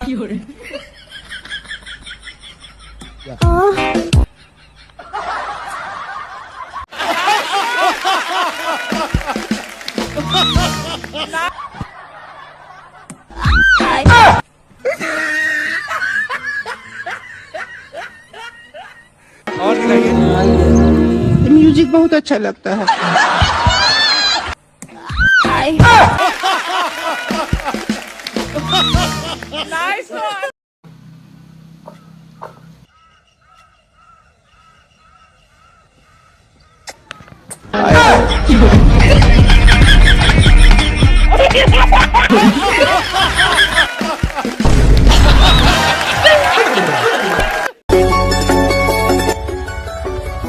और दिखाइए। म्यूजिक बहुत अच्छा लगता है। Nice one.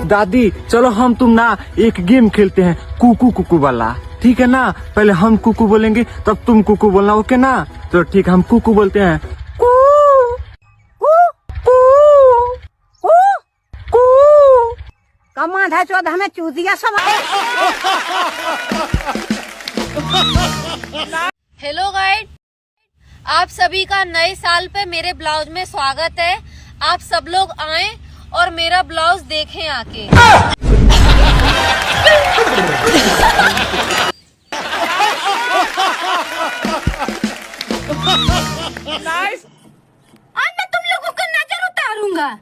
दादी चलो हम तुम ना एक गेम खेलते हैं, कुकू कुकू वाला, ठीक है ना? पहले हम कुकू बोलेंगे तब तुम कुकू बोलना, ओके ना? तो ठीक है, हम कुकू बोलते हैं। कू कू कू कू कमाधा चौदह में चूतिया सब। हेलो गाइड, आप सभी का नए साल पे मेरे ब्लाउज में स्वागत है। आप सब लोग आएं और मेरा ब्लाउज देखें आके। नाइस। आज मैं तुम लोगों का नजर उतारूंगा।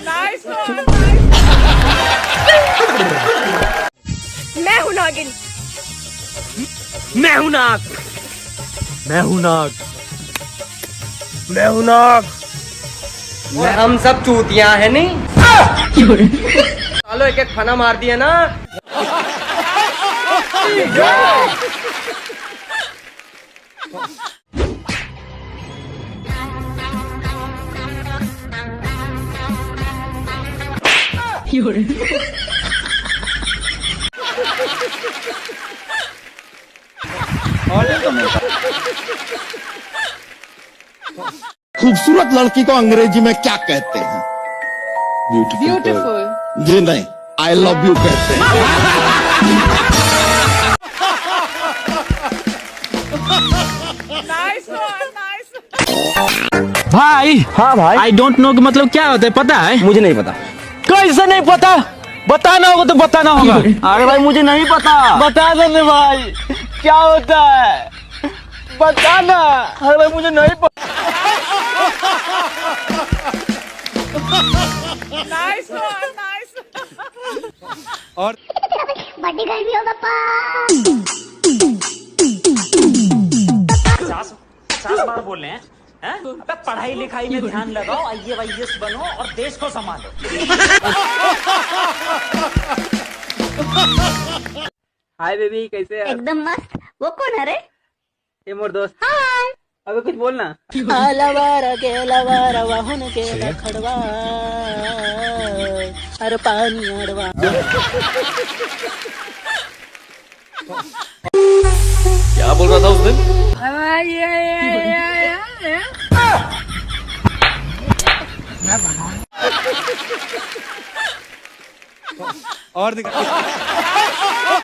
Nice one. मैं हूँ नागिन। मैं हूं नाग, मैं हूं नाग, मैं हूं नाग। और हम सब चूतियां हैं नहीं। सालो एक एक फना मार दिया ना। खूबसूरत लड़की को अंग्रेजी में क्या कहते हैं? ब्यूटीफुल। जी नहीं, आई लव यू कहते हैं। Nice one. नाइस। भाई। हाँ भाई। आई डोंट नो मतलब क्या होता है, पता है? मुझे नहीं पता। कैसे नहीं पता? बताना होगा तो बताना होगा। अरे भाई मुझे नहीं पता। बता देने भाई, क्या होता है बताना। अरे भाई मुझे नहीं पता। Nice one. नाइस। और बड़ी गर्मी हो पापा। सास बार बोल रहे हैं? अबे पढ़ाई लिखाई में ध्यान लगाओ, IAS बनो और देश को संभालो। हाय बेबी, कैसे है? एकदम मस्त। वो कौन है रे? ये मोर दोस्त। हाय। अबे कुछ बोलना। अरे पानी अड़वा। क्या बोल रहा था उस दिन? और दिखाइए।